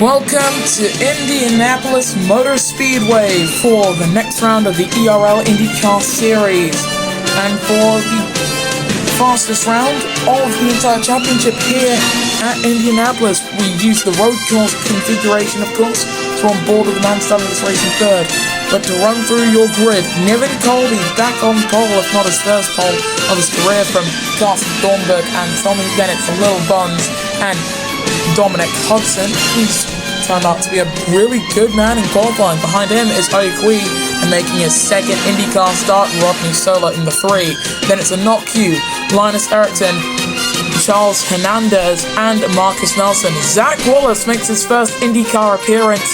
Welcome to Indianapolis Motor Speedway for the next round of the ERL INDYCAR Series. And for the fastest round of the entire championship here at Indianapolis, we use the road course configuration, of course, so on board with the man starting this race in third. But to run through your grid, Niven Colby back on pole, if not his first pole of his career, from Carson Thornburg and Tommy Bennett from Little Buns, and Dominic Hudson, who's turned out to be a really good man in qualifying. Behind him is Oakwe, and making his second IndyCar start, Rodney Sola in the 3. Then it's a not Q, Linus Erickson, Charles Hernandez, and Marcus Nelson. Zach Wallace makes his first IndyCar appearance,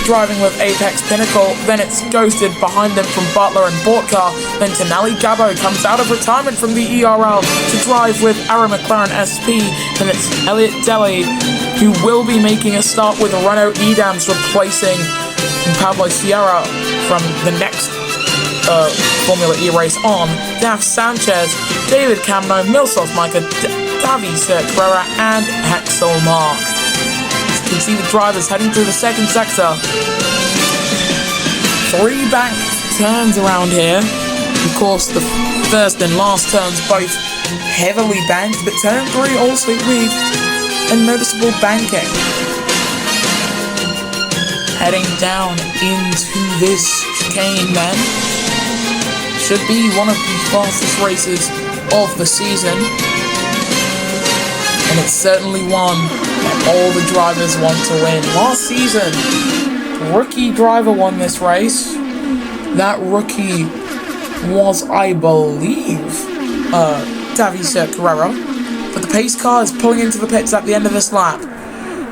driving with Apex Pinnacle. Then it's Ghosted behind them from Butler and Bortcar. Then Tonelli Gabo comes out of retirement from the ERL to drive with Aaron McLaren SP. Then it's Elliot Deli, who will be making a start with Renault Edams, replacing Pablo Sierra from the next Formula E race on. Daf Sanchez, David Camno, Milsos Micah, Davi Carrera, and Axel Mark. You can see the drivers heading through the second sector. 3 bank turns around here. Of course, the first and last turns both heavily banked, but turn 3 also with a noticeable banking. Heading down into this chicane then. Should be one of the fastest races of the season. And it's certainly one that all the drivers want to win. Last season, rookie driver won this race. That rookie was, I believe, Davi Carrera. But the pace car is pulling into the pits at the end of this lap.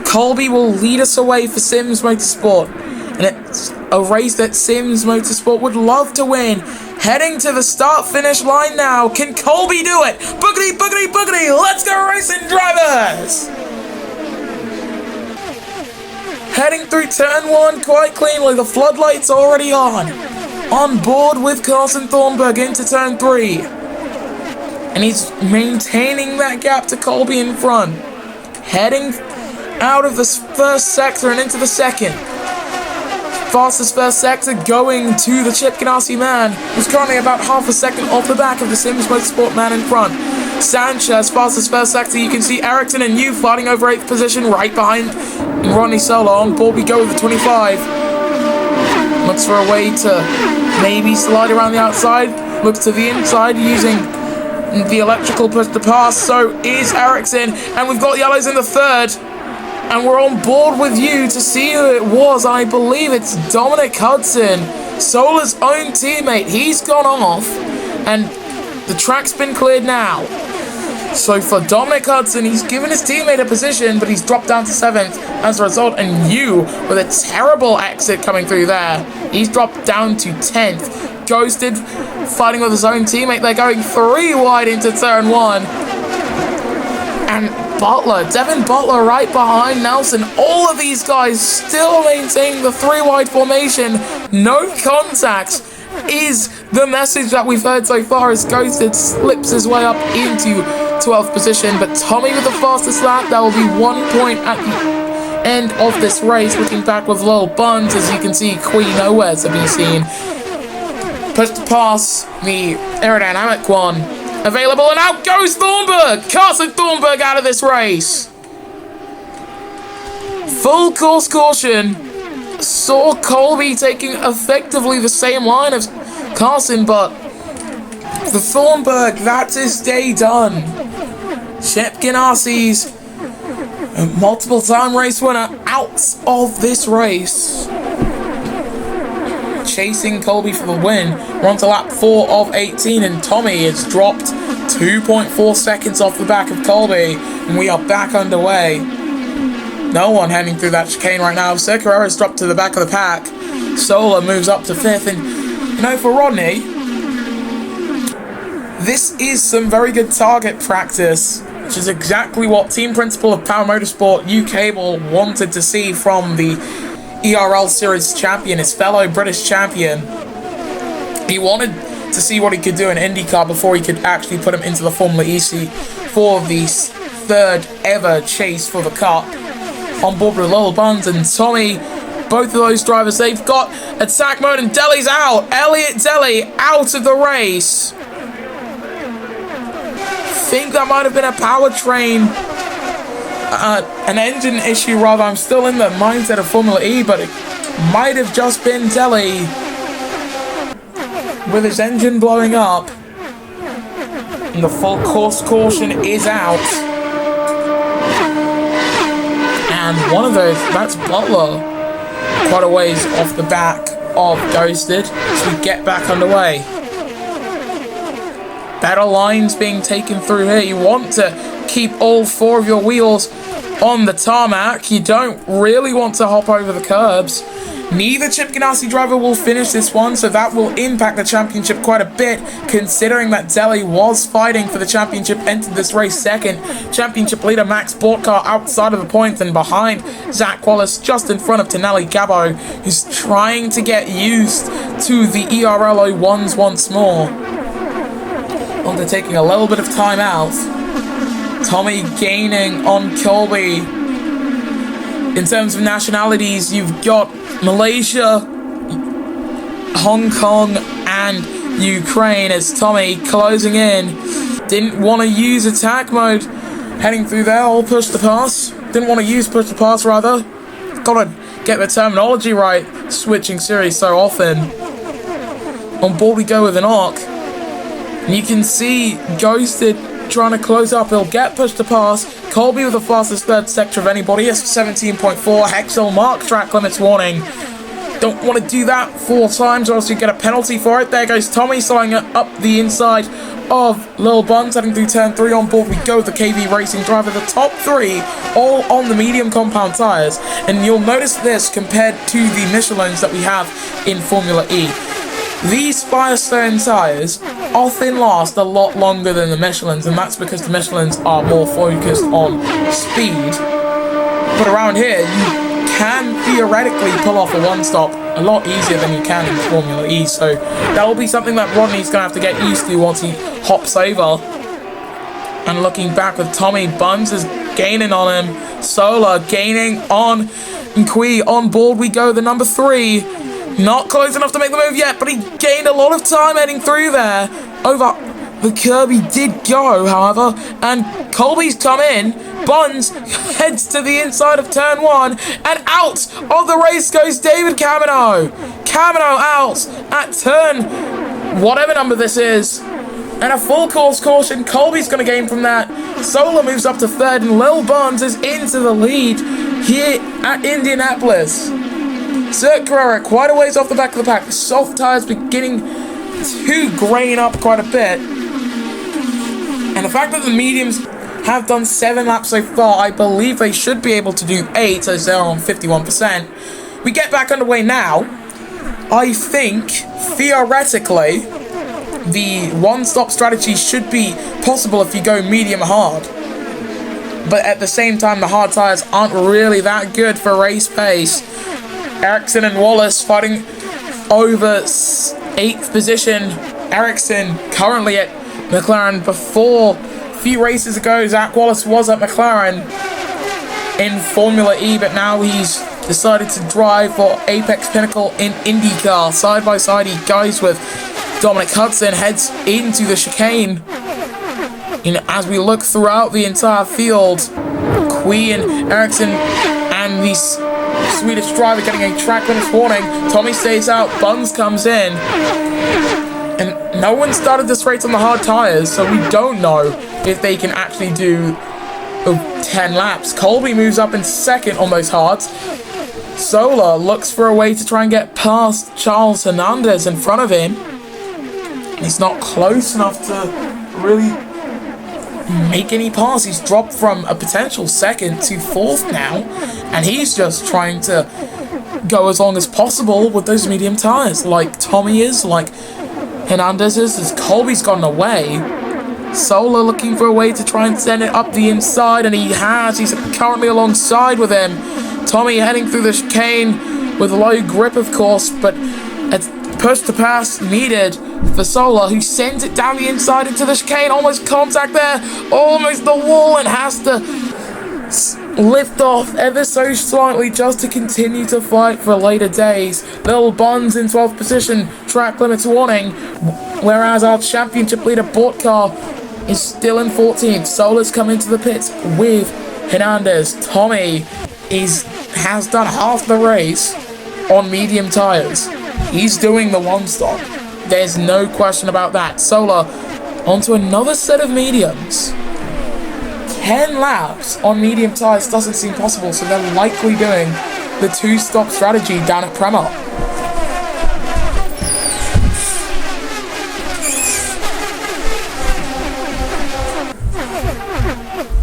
Colby will lead us away for Sims Motorsport. And it's a race that Sims Motorsport would love to win. Heading to the start-finish line now. Can Colby do it? Boogity, boogity, boogity. Let's go racing, drivers! Heading through turn 1 quite cleanly. The floodlights already on. On board with Carson Thornburg into turn 3. And he's maintaining that gap to Colby in front. Heading out of the first sector and into the second. Fastest first sector going to the Chip Ganassi man, who's currently about half a second off the back of the Sims Motorsport man in front. Sanchez, fastest first sector. You can see Erickson and Yu fighting over 8th position right behind Rodney Sola. On board we go with the 25. Looks for a way to maybe slide around the outside. Looks to the inside using the electrical push to pass. So is Erickson. And we've got yellows in the 3rd. And we're on board with you to see who it was. I believe it's Dominic Hudson, Sola's own teammate. He's gone off, and the track's been cleared now. So for Dominic Hudson, he's given his teammate a position, but he's dropped down to 7th as a result. And you, with a terrible exit coming through there, he's dropped down to 10th. Ghosted, fighting with his own teammate. They're going 3 wide into turn 1. And Devin Butler right behind Nelson. All of these guys still maintaining the 3 wide formation. No contact is the message that we've heard so far, as Ghosted slips his way up into 12th position. But Tommy with the fastest lap. That will be 1 point at the end of this race. Looking back with Little Buns, as you can see, Queen nowhere to be seen. Push to pass the aerodynamic one. Available, and out goes Thornburg! Carson Thornburg out of this race! Full course caution. Saw Colby taking effectively the same line as Carson, but for Thornburg, that's his day done. Chip Ganassi's multiple-time race winner out of this race. Chasing Colby for the win. We're on to lap 4 of 18, and Tommy has dropped 2.4 seconds off the back of Colby, and we are back underway. No one heading through that chicane right now. Sir Carrera's dropped to the back of the pack. Sola moves up to 5th, and you know, for Rodney, this is some very good target practice, which is exactly what team principal of Power Motorsport UK wanted to see from the ERL Series champion, his fellow British champion. He wanted to see what he could do in IndyCar before he could actually put him into the Formula E for the 3rd ever chase for the Cup. on board with Lil Buns and Tommy. Both of those drivers, they've got attack mode, and Deli's out. Elliot Deli out of the race. Think that might have been a powertrain, an engine issue rather. I'm still in the mindset of Formula E, but it might have just been Deli with his engine blowing up. And the full course caution is out. And one of those, that's Butler, quite a ways off the back of Ghosted, as we get back underway. Better lines being taken through here. You want to keep all four of your wheels on the tarmac. You don't really want to hop over the curbs. Neither Chip Ganassi driver will finish this one, so that will impact the championship quite a bit, considering that Deli was fighting for the championship, entered this race second. Championship leader Max Bortcar outside of the points and behind Zach Wallace, just in front of Tonelli Gabo, who's trying to get used to the ERL 01s once more. After taking a little bit of time out, Tommy gaining on Colby. In terms of nationalities, you've got Malaysia, Hong Kong, and Ukraine as Tommy closing in. Didn't want to use attack mode heading through there, or push the pass. Didn't want to use push the pass, rather. Gotta get the terminology right, switching series so often. On board we go with an arc. And you can see Ghosted trying to close up. He'll get pushed to pass. Colby with the fastest third sector of anybody. Yes, 17.4. Hexel mark track limits warning. Don't want to do that 4 times or else you get a penalty for it. There goes Tommy slowing up the inside of Lil Buns, heading through turn 3. On board we go with the KV Racing driver. The top 3 all on the medium compound tyres. And you'll notice this compared to the Michelins that we have in Formula E. These Firestone tyres often last a lot longer than the Michelins, and that's because the Michelins are more focused on speed. But around here, you can theoretically pull off a one-stop a lot easier than you can in Formula E, so that'll be something that Rodney's going to have to get used to once he hops over. And looking back with Tommy, Buns is gaining on him, Sola gaining on Nkui. On board we go, the number 3. Not close enough to make the move yet, but he gained a lot of time heading through there. Over the curb he did go, however, and Colby's come in. Buns heads to the inside of turn 1, and out of the race goes David Camino. Camino out at turn whatever number this is. And a full course caution. Colby's going to gain from that. Sola moves up to 3rd, and Lil Buns is into the lead here at Indianapolis. Cirque Carrera quite a ways off the back of the pack. The soft tyres beginning to grain up quite a bit. And the fact that the mediums have done 7 laps so far, I believe they should be able to do 8, as they're on 51%. We get back underway now. I think, theoretically, the one-stop strategy should be possible if you go medium hard. But at the same time, the hard tyres aren't really that good for race pace. Ericsson and Wallace fighting over 8th position. Ericsson currently at McLaren. Before, a few races ago, Zach Wallace was at McLaren in Formula E, but now he's decided to drive for Apex Pinnacle in INDYCAR. Side by side he goes with Dominic Hudson, heads into the chicane. And as we look throughout the entire field, Queen, Ericsson, and these Swedish driver getting a track limits warning. Tommy stays out, Buns comes in. And no one started this race on the hard tyres, so we don't know if they can actually do 10 laps. Colby moves up in 2nd on those hards. Sola looks for a way to try and get past Charles Hernandez in front of him. He's not close enough to really make any pass. He's dropped from a potential 2nd to 4th now, and he's just trying to go as long as possible with those medium tyres, like Tommy is, like Hernandez is, as Colby's gotten away. Sola looking for a way to try and send it up the inside, and he has. He's currently alongside with him. Tommy heading through the chicane with low grip, of course, but a push to pass needed for Sola, who sends it down the inside into the chicane. Almost contact there, almost the wall, and has to lift off ever so slightly just to continue to fight for later days. Lil Buns in 12th position, track limits warning, whereas our championship leader INDYCAR is still in 14th. Solar's come into the pits with Hernandez. Tommy has done half the race on medium tires. He's doing the one stop. There's no question about that. Solar onto another set of mediums. 10 laps on medium tires doesn't seem possible, so they're likely doing the two-stop strategy down at Prema.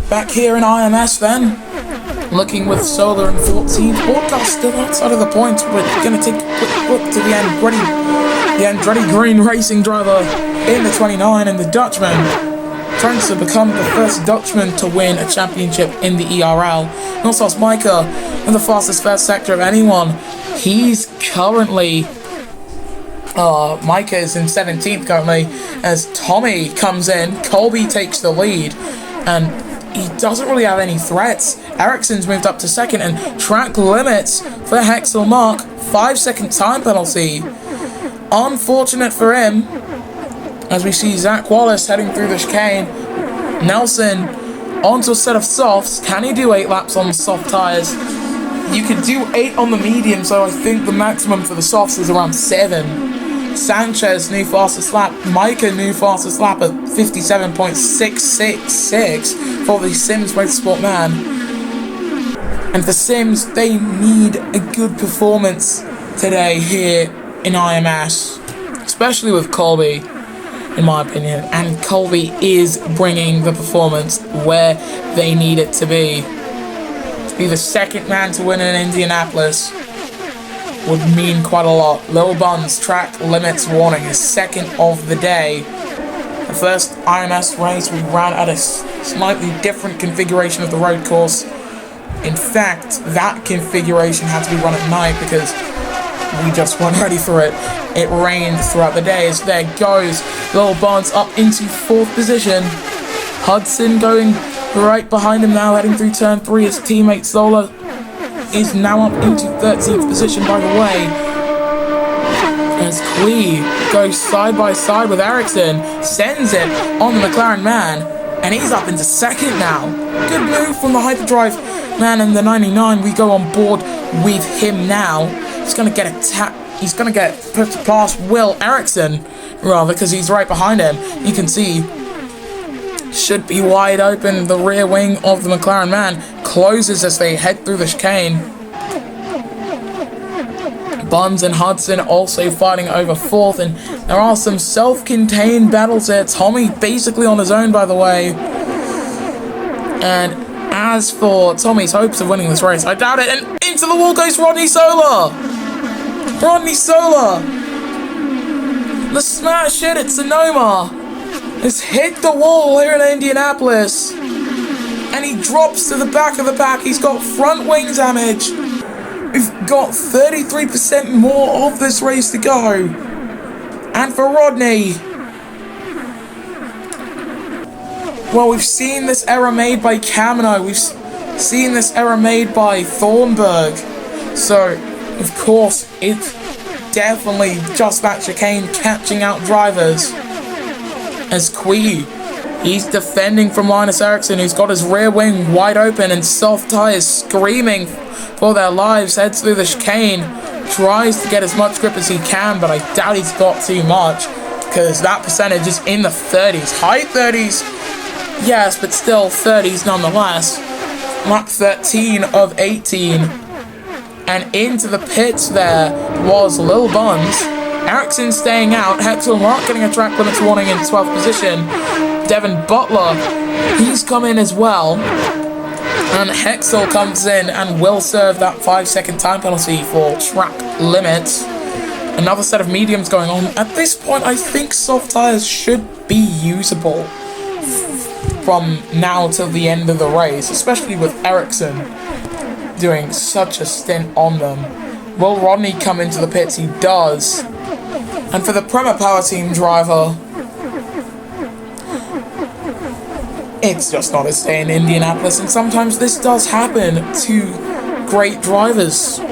Back here in IMS then, looking with Solar in 14th. INDYCAR still outside of the points, but going to take a quick look to the Andretti Green racing driver in the 29, and the Dutchman trying to become the first Dutchman to win a championship in the ERL. And also it's Micah in the fastest first sector of anyone. He's currently Micah is in 17th currently as Tommy comes in. Colby takes the lead and he doesn't really have any threats. Ericsson's moved up to second, and track limits for Hexel Mark, 5-second time penalty. Unfortunate for him, as we see Zach Wallace heading through the chicane. Nelson onto a set of softs. Can he do 8 laps on the soft tires? You could do 8 on the medium, so I think the maximum for the softs is around 7. Sanchez, new fastest lap. Micah, new fastest lap at 57.666 for the Sims Motorsport man. And for Sims, they need a good performance today here in IMS, especially with Colby, in my opinion. And Colby is bringing the performance where they need it to be. To be the second man to win in Indianapolis would mean quite a lot. Lil Buns, track limits warning, is second of the day. The first IMS race we ran at a slightly different configuration of the road course. In fact, that configuration had to be run at night because we just weren't ready for it. It rained throughout the day. As there goes Lil Buns up into 4th position. Hudson going right behind him now, heading through turn 3. His teammate Solar is now up into 13th position, by the way, as Prix goes side by side with Ericsson, sends it on the McLaren man, and he's up into 2nd now. Good move from the hyperdrive man in the 99. We go on board with him now. He's gonna get he's gonna get put past Will Ericsson, rather, because he's right behind him. You can see should be wide open. The rear wing of the McLaren man closes as they head through the chicane. Buns and Hudson also fighting over 4th, and there are some self-contained battles there. Tommy basically on his own, by the way. And as for Tommy's hopes of winning this race, I doubt it. And into the wall goes Rodney Solar. Rodney Solar, the smash hit at Sonoma has hit the wall here in Indianapolis, and he drops to the back of the pack. He's got front wing damage. We've got 33% more of this race to go. And for Rodney, well, we've seen this error made by Camino. We've seen this error made by Thornburg. So, of course, it's definitely just that chicane catching out drivers. As Prix, he's defending from Linus Ericsson, who's got his rear wing wide open and soft tires screaming for their lives, heads through the chicane, tries to get as much grip as he can, but I doubt he's got too much, because that percentage is in the 30s. High 30s, yes, but still 30s nonetheless. Lap 13 of 18. And into the pits there was Lil Buns. Ericsson staying out. Hexel Mark getting a track limits warning in 12th position. Devin Butler, he's come in as well. And Hexel comes in and will serve that 5-second time penalty for track limits. Another set of mediums going on. At this point, I think soft tires should be usable from now till the end of the race, especially with Ericsson doing such a stint on them. Will Rodney come into the pits? He does. And for the Prema Power Team driver, It's just not his day in Indianapolis, and sometimes this does happen to great drivers.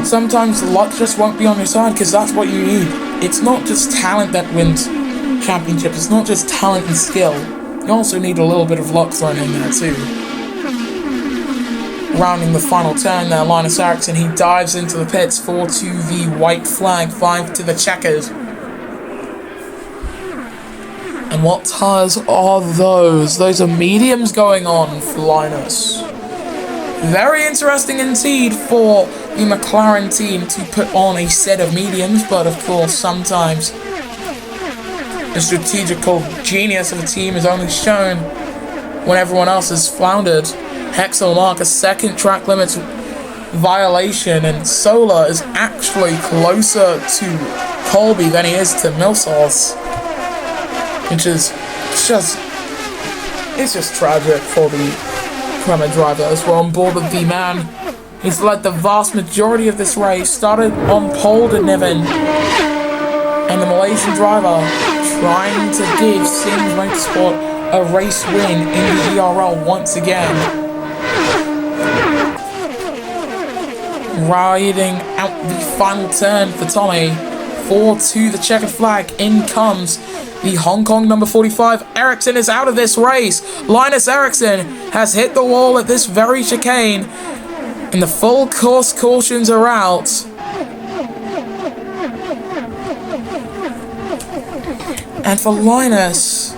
Sometimes luck just won't be on your side, because that's what you need. It's not just talent that wins championships, it's not just talent and skill. You also need a little bit of luck thrown in there too. Rounding the final turn there, Linus Eriksson, he dives into the pits, 4 to the white flag, 5 to the checkers. And what tires are those? Those are mediums going on for Linus. Very interesting indeed for the McLaren team to put on a set of mediums, but of course sometimes the strategical genius of a team is only shown when everyone else has floundered. Hexel mark a second track limits violation, and Sola is actually closer to Colby than he is to Millsauce, which is just tragic for the Prema drivers. We're on board with the man. He's led the vast majority of this race, started on pole to Niven, and the Malaysian driver trying to give Sims Motorsport a race win in the ERL once again. Riding out the final turn for Tommy, 4 to the checkered flag. In comes the Hong Kong number 45. Eriksson is out of this race. Linus Eriksson has hit the wall at this very chicane, and the full course cautions are out. And for Linus,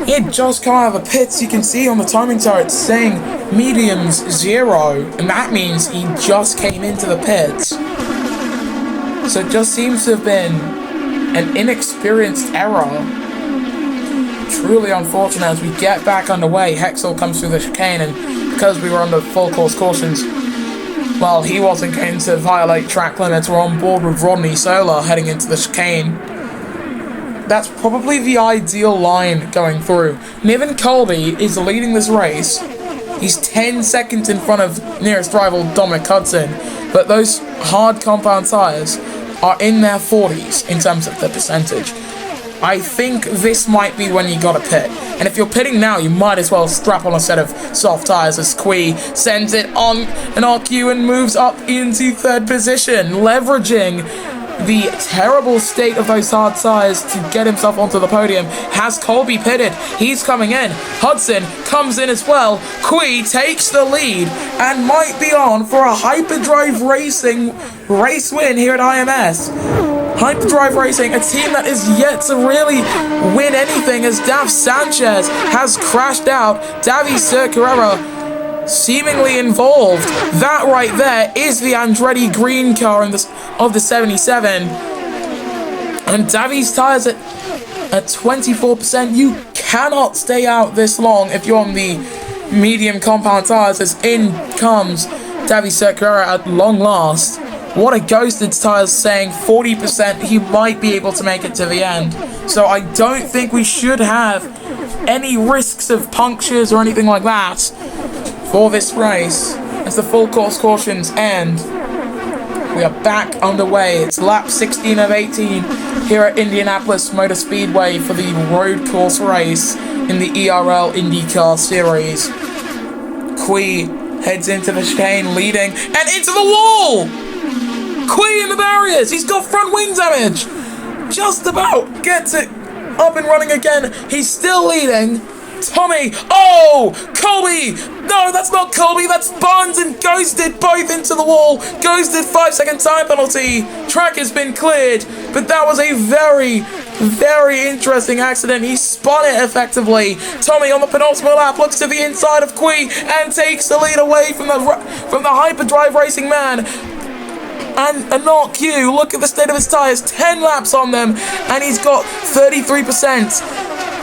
he had just come out of the pits. You can see on the timing chart saying mediums 0, and that means he just came into the pits. So it just seems to have been an inexperienced error. Truly unfortunate. As we get back underway, Hexel comes through the chicane, and because we were under full course cautions, well, he wasn't going to violate track limits. We're on board with Rodney Sola heading into the chicane. That's probably the ideal line going through. Niven Colby is leading this race. He's 10 seconds in front of nearest rival Dominic Hudson, but those hard compound tyres are in their 40s in terms of the percentage. I think this might be when you gotta pit. And if you're pitting now, you might as well strap on a set of soft tyres, as Prix sends it on an RQ and moves up into 3rd position, leveraging the terrible state of those hard tyres to get himself onto the podium. Has Colby pitted? He's coming in. Hudson comes in as well. Prix takes the lead and might be on for a Hyperdrive Racing race win here at IMS. Hyperdrive Racing, a team that is yet to really win anything, as Dav Sanchez has crashed out. Davi Cerqueira seemingly involved. That right there is the Andretti green car of the 77. And Davi's tyres at 24%. You cannot stay out this long if you're on the medium compound tyres, as in comes Davi Cerqueira at long last. What a ghosted tyres, saying 40% he might be able to make it to the end. So I don't think we should have any risks of punctures or anything like that for this race, as the full course cautions end. We are back underway. It's lap 16 of 18 here at Indianapolis Motor Speedway for the road course race in the ERL INDYCAR series. Prix heads into the chicane, leading, and into the wall! Prix in the barriers! He's got front wing damage! Just about gets it up and running again. He's still leading. Tommy, oh, Colby, no, that's not Colby, that's Barnes, and ghosted both into the wall. Ghosted 5-second time penalty. Track has been cleared, but that was a very, very interesting accident. He spun it effectively. Tommy on the penultimate lap looks to the inside of Prix and takes the lead away from the Hyperdrive Racing man. And a not Q, look at the state of his tyres, 10 laps on them, and he's got 33%.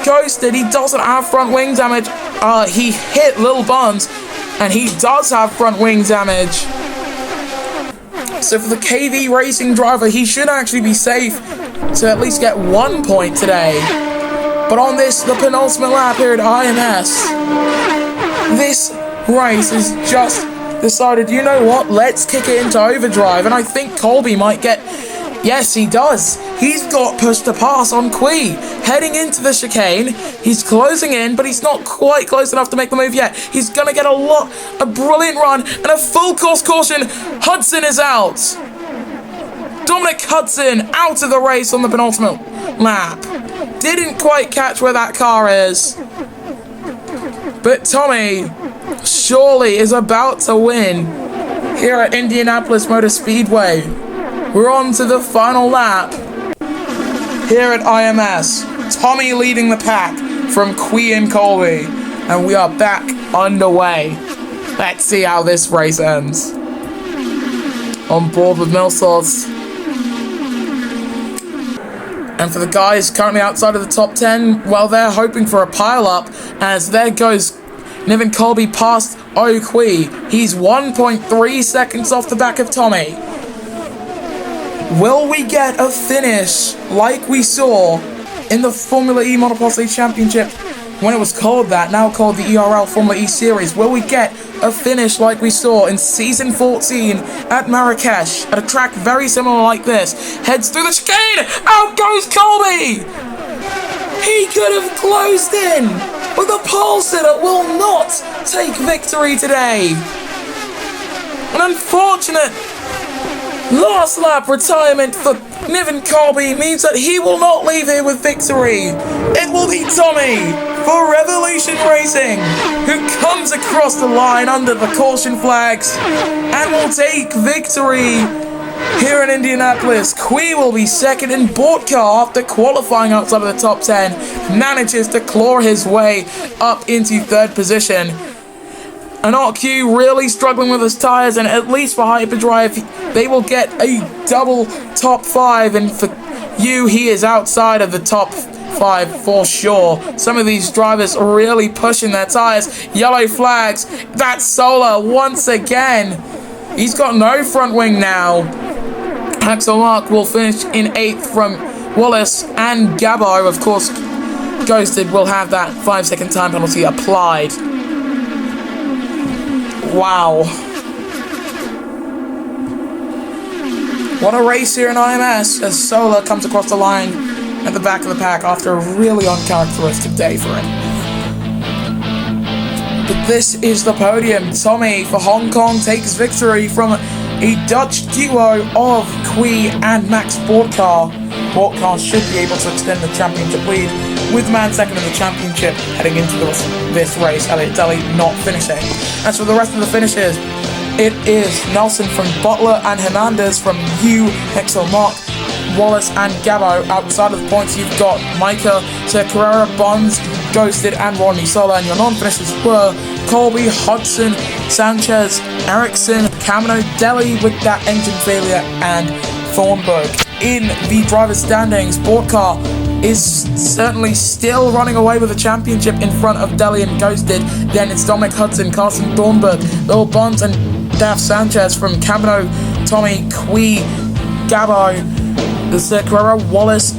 Ghosted, he doesn't have front wing damage. He hit Lil Buns, and he does have front wing damage. So for the KV Racing driver, he should actually be safe to at least get 1 point today. But on the penultimate lap here at IMS, this race is just decided, you know what, let's kick it into overdrive. And I think Colby might get Yes, he does. He's got push to pass on Qui. Heading into the chicane. He's closing in, but he's not quite close enough to make the move yet. He's going to get a brilliant run and a full course caution. Hudson is out. Dominic Hudson out of the race on the penultimate lap. Didn't quite catch where that car is. But Tommy surely is about to win here at Indianapolis Motor Speedway. We're on to the final lap here at IMS. Tommy leading the pack from Qui and Colby. And we are back underway. Let's see how this race ends. On board with Millsaws. And for the guys currently outside of the top 10, well, they're hoping for a pile-up, as there goes Niven Colby past Qui. He's 1.3 seconds off the back of Tommy. Will we get a finish like we saw in the Formula E Monopoly Championship when it was called that, now called the ERL Formula E Series? Will we get a finish like we saw in Season 14 at Marrakesh, at a track very similar like this? Heads through the chicane! Out goes Colby! He could have closed in, but the pole sitter will not take victory today. An unfortunate last lap retirement for Niven Colby means that he will not leave here with victory. It will be Tommy for Revolution Racing, who comes across the line under the caution flags and will take victory here in Indianapolis. Qui will be second, in INDYCAR after qualifying outside of the top 10, manages to claw his way up into third position. And RQ really struggling with his tyres, and at least for Hyperdrive, they will get a double top 5, and for you, he is outside of the top 5 for sure. Some of these drivers are really pushing their tyres. Yellow flags. That's Solar once again. He's got no front wing now. Axel Mark will finish in 8th from Wallace, and Gabo, of course, Ghosted, will have that 5-second time penalty applied. Wow. What a race here in IMS as Solar comes across the line at the back of the pack after a really uncharacteristic day for him. But this is the podium. Tommy for Hong Kong takes victory from a Dutch duo of Qui and Max Bortcar. Bortcar should be able to extend the championship lead, with man second in the championship heading into this race. Elliot Daly not finishing. As for the rest of the finishes, it is Nelson from Butler and Hernandez from U, Hexel Mark, Wallace and Gabo. Outside of the points, you've got Micah, Carrera, Bonds, Ghosted and Rodney Sola. And your non-finishers were Colby, Hudson, Sanchez, Ericsson, Camino, Deli with that engine failure, and Thornburg. In the driver's standings, Bortcar is certainly still running away with the championship in front of Deli and Ghosted. Then it's Dominic Hudson, Carson Thornburg, Bill Bonds and Daf Sanchez from Camino, Tommy, Qui, Gabo, the Carrera, Wallace,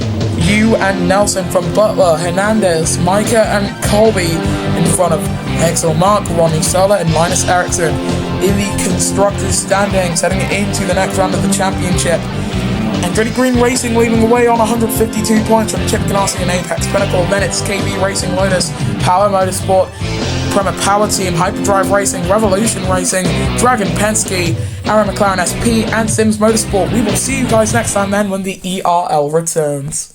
Yu and Nelson from Butler, Hernandez, Micah and Colby in front of Hexel Mark, Ronnie Sola and Linus Eriksson. In the constructors standings heading into the next round of the championship, Andretti Green Racing leading the way on 152 points from Chip Ganassi and Apex Pinnacle. Then it's KB Racing, Lotus, Power Motorsport, Prema Power Team, Hyperdrive Racing, Revolution Racing, Dragon Penske, Aaron McLaren SP, and Sims Motorsport. We will see you guys next time then when the ERL returns.